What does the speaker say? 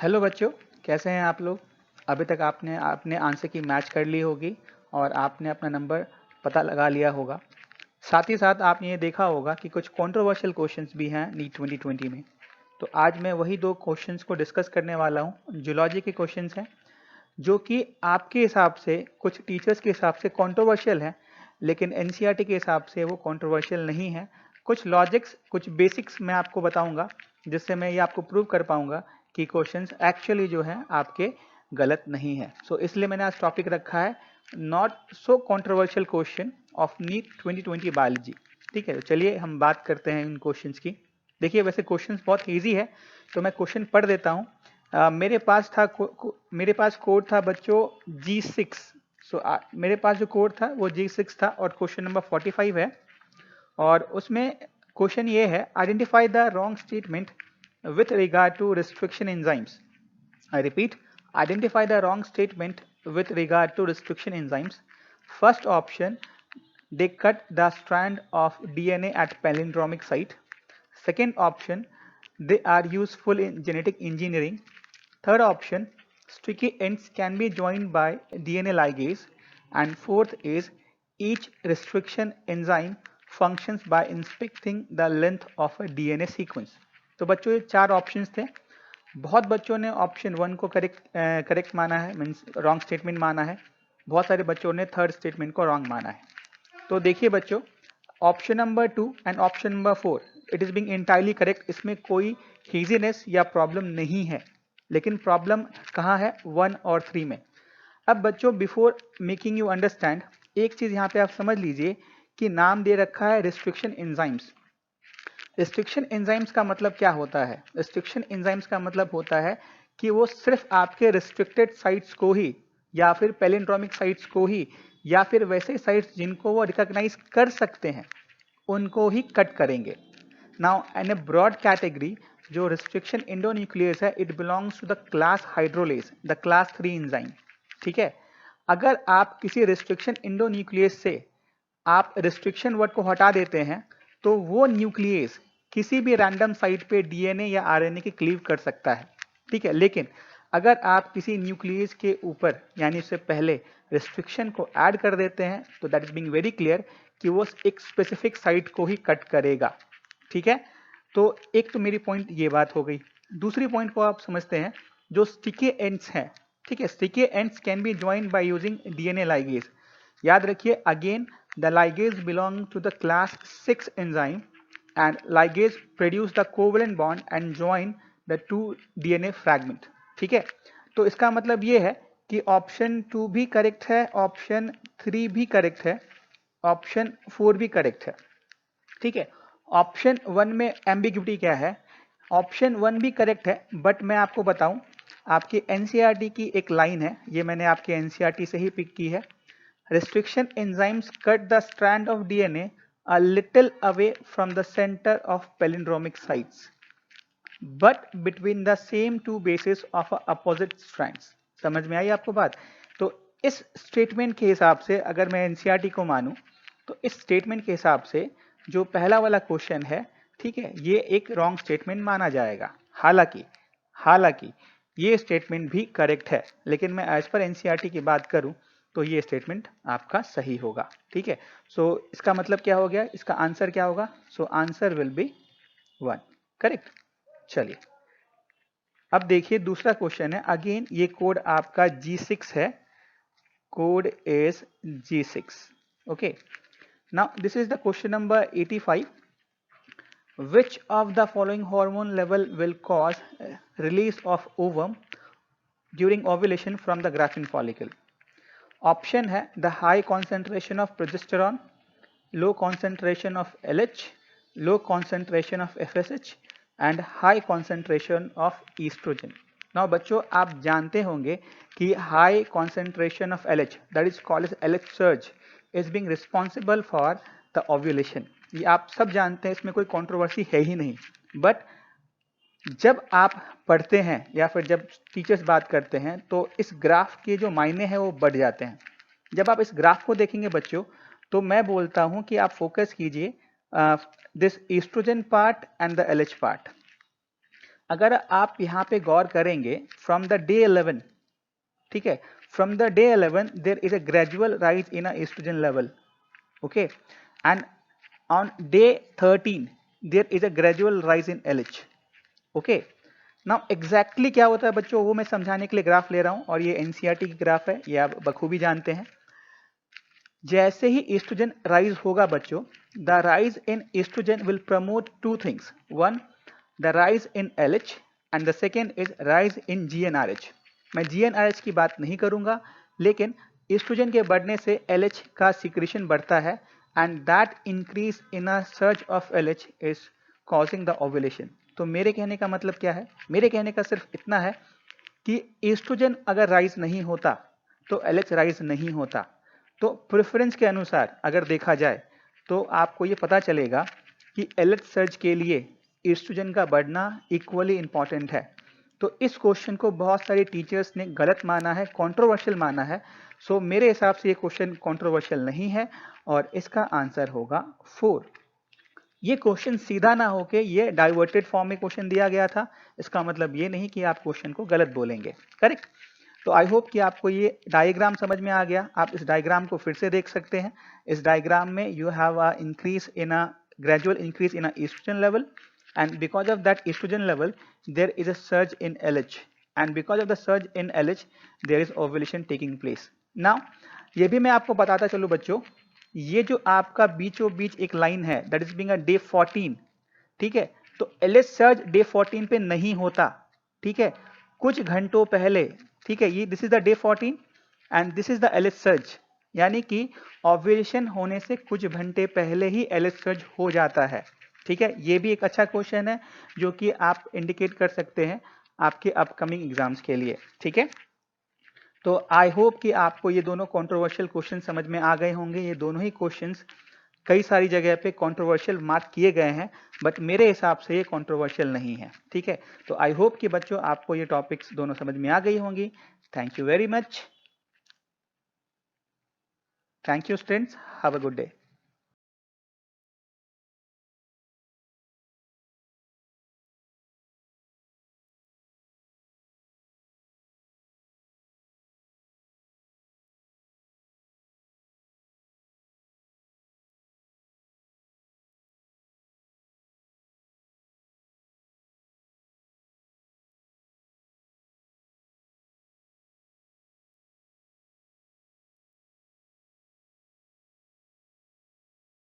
Hello बच्चों, कैसे हैं आप लोग। अभी तक आपने अपने आंसर की मैच कर ली होगी और आपने अपना नंबर पता लगा लिया होगा। साथ ही साथ आपने ये देखा होगा कि कुछ कंट्रोवर्शियल क्वेश्चंस भी हैं नीट 2020 में। तो आज मैं वही दो क्वेश्चंस को डिस्कस करने वाला हूँ। जूलॉजी के क्वेश्चंस हैं जो कि आपके हिसाब से, कुछ टीचर्स के हिसाब से कंट्रोवर्शियल हैं, लेकिन एनसीईआरटी के हिसाब से वो कंट्रोवर्शियल नहीं है। कुछ लॉजिक्स, कुछ बेसिक्स मैं आपको बताऊंगा जिससे मैं ये आपको प्रूव कर पाऊंगा कि क्वेश्चंस एक्चुअली जो है आपके गलत नहीं है। सो इसलिए मैंने आज टॉपिक रखा है not so controversial question of NEET 2020 biology. ठीक है, तो चलिए हम बात करते हैं इन क्वेश्चंस की। देखिए, वैसे क्वेश्चंस बहुत ईजी है, तो मैं क्वेश्चन पढ़ देता हूँ। मेरे पास कोड था बच्चों G6। मेरे पास जो कोड था वो G6 था और क्वेश्चन नंबर 45 है। और उसमें क्वेश्चन ये है, identify the wrong statement with regard to restriction enzymes. I repeat, identify the wrong statement with regard to restriction enzymes. First option, they cut the strand of DNA at palindromic site. Second option, they are useful in genetic engineering. Third option, sticky ends can be joined by DNA ligase. And fourth is, each restriction enzyme functions by inspecting the length of a DNA sequence. तो बच्चों ये चार options थे। बहुत बच्चों ने option 1 को correct माना है, मीन्स रॉन्ग स्टेटमेंट माना है। बहुत सारे बच्चों ने थर्ड स्टेटमेंट को रॉन्ग माना है। तो देखिए बच्चों, option number 2 and option number 4 it is being entirely correct. इसमें कोई हेजीनेस या प्रॉब्लम नहीं है, लेकिन प्रॉब्लम कहाँ है, 1 और 3 में। अब बच्चों, बिफोर मेकिंग यू अंडरस्टैंड, एक चीज यहाँ पे आप समझ लीजिए कि नाम दे रखा है रिस्ट्रिक्शन एंजाइम्स। रिस्ट्रिक्शन एंजाइम्स का मतलब क्या होता है? रिस्ट्रिक्शन एंजाइम्स का मतलब होता है कि वो सिर्फ आपके रिस्ट्रिक्टेड साइट्स को ही, या फिर पैलिंड्रोमिक साइट्स को ही, या फिर वैसे साइट्स जिनको वो रिकॉग्नाइज कर सकते हैं, उनको ही कट करेंगे। Now in a broad category, जो रिस्ट्रिक्शन एंडोन्यूक्लियस है, it belongs to the class hydrolase, the class 3 enzyme. ठीक है, अगर आप किसी रिस्ट्रिक्शन एंडोन्यूक्लियस से आप रिस्ट्रिक्शन वर्ड को हटा देते हैं, तो वो न्यूक्लियस किसी भी रैंडम साइट पे डीएनए या आरएनए के क्लीव कर सकता है। ठीक है, लेकिन अगर आप किसी न्यूक्लियस के ऊपर, यानी उससे पहले रिस्ट्रिक्शन को ऐड कर देते हैं, तो that is being very clear कि वो एक स्पेसिफिक साइट को ही कट करेगा। ठीक है, तो एक तो मेरी पॉइंट ये बात हो गई। दूसरी पॉइंट को आप समझते हैं, जो स्टिकी एंड्स हैं। ठीक है, sticky ends can be joined by using DNA ligase. याद रखिए, again the ligase belong to the class 6 enzyme and ligase produce the covalent bond and join the two DNA fragment. ठीक है, तो इसका मतलब ये है कि ऑप्शन 2 भी करेक्ट है, ऑप्शन 3 भी करेक्ट है, ऑप्शन 4 भी करेक्ट है। ठीक है, ऑप्शन 1 में एम्बिग्यूटी क्या है? ऑप्शन 1 भी करेक्ट है, बट मैं आपको बताऊं, आपकी एनसीईआरटी की एक लाइन है, ये मैंने आपके एनसीईआरटी से ही पिक की है। Restriction enzymes cut the strand of DNA a little away from the center of palindromic sites, but between the same two bases of opposite strands. समझ में आई आपको बात? तो इस स्टेटमेंट के हिसाब से अगर मैं एनसीईआरटी को मानूं, तो इस स्टेटमेंट के हिसाब से जो पहला वाला क्वेश्चन है, ठीक है, ये एक रॉन्ग स्टेटमेंट माना जाएगा। हालांकि ये स्टेटमेंट भी करेक्ट है, लेकिन मैं एज पर एनसीईआरटी की बात करूं तो ये स्टेटमेंट आपका सही होगा। ठीक है, सो इसका मतलब क्या हो गया, इसका आंसर क्या होगा? So answer will be 1, correct. चलिए, अब देखिए दूसरा क्वेश्चन है। अगेन ये कोड आपका G6 है, code is G6। Okay, now this is the question number 85। Which of the following hormone level will cause release of ovum during ovulation from the Graafian follicle? Option है the high concentration of progesterone, low concentration of LH, low concentration of FSH and high concentration of oestrogen. Now बच्चों, आप जानते होंगे कि high concentration of LH, that is called as LH surge, is being responsible for the ovulation. ये आप सब जानते हैं, इसमें कोई कंट्रोवर्सी है ही नहीं। बट जब आप पढ़ते हैं या फिर जब टीचर्स बात करते हैं, तो इस ग्राफ के जो मायने हैं वो बढ़ जाते हैं। जब आप इस ग्राफ को देखेंगे बच्चों, तो मैं बोलता हूं कि आप फोकस कीजिए this estrogen part and the LH part. अगर आप यहाँ पे गौर करेंगे फ्रॉम द डे 11, ठीक है, from the day 11 there is a gradual rise in estrogen level, okay, and on day 13 there is a gradual rise in LH, okay. Now exactly क्या होता है बच्चों, वो मैं समझाने के लिए ग्राफ ले रहा हूं, और ये NCERT की ग्राफ है, ये आप बखूबी जानते हैं। जैसे ही एस्ट्रोजन राइज होगा बच्चों, the rise in estrogen will promote two things, one the rise in LH and the second is rise in GnRH। मैं GnRH की बात नहीं करूंगा, लेकिन एस्ट्रोजन के बढ़ने से LH का सिक्रेशन बढ़ता है, and that increase in a surge of LH is causing the ovulation. तो मेरे कहने का मतलब क्या है, मेरे कहने का सिर्फ इतना है कि एस्ट्रोजन अगर राइज नहीं होता तो LH राइज नहीं होता। तो प्रेफरेंस के अनुसार अगर देखा जाए तो आपको ये पता चलेगा कि LH सर्ज के लिए एस्ट्रोजन का बढ़ना इक्वली इंपॉर्टेंट है। तो इस क्वेश्चन को बहुत सारे टीचर्स ने गलत माना है, कंट्रोवर्शियल माना है। सो मेरे हिसाब से ये क्वेश्चन कंट्रोवर्शियल नहीं है और इसका आंसर होगा 4। ये क्वेश्चन सीधा ना होके ये डाइवर्टेड फॉर्म में क्वेश्चन दिया गया था, इसका मतलब ये नहीं कि आप क्वेश्चन को गलत बोलेंगे, करेक्ट। तो आई होप कि आपको ये डायग्राम समझ में आ गया। आप इस डायग्राम को फिर से देख सकते हैं। इस डायग्राम में you have a increase in a gradual increase in a estrogen level, and because of that estrogen level there is a surge in LH, and because of the surge in LH there is ovulation taking place. Now ये भी मैं आपको बताता चलूं बच्चों, ये जो आपका बीचों बीच एक लाइन है that is being a day 14, ठीक है, तो LH सर्ज डे 14 पे नहीं होता, ठीक है, कुछ घंटों पहले, ठीक है, ये this is the day 14 and this is the LH surge, यानी कि ओव्यूलेशन होने से कुछ घंटे पहले ही LH सर्ज हो जाता है, ठीक है। ये भी एक अच्छा क्वेश्चन है जो कि आप इंडिकेट कर सकते हैं आपके अपकमिंग एग्जाम्स के लिए, ठीक है। तो आई होप कि आपको ये दोनों कंट्रोवर्शियल क्वेश्चन समझ में आ गए होंगे। ये दोनों ही क्वेश्चंस कई सारी जगह पे कंट्रोवर्शियल मार्क किए गए हैं, बट मेरे हिसाब से ये कंट्रोवर्शियल नहीं है, ठीक है। तो आई होप कि बच्चों आपको ये टॉपिक्स दोनों समझ में आ गई होंगी। Thank you very much. Thank you students, have a good day.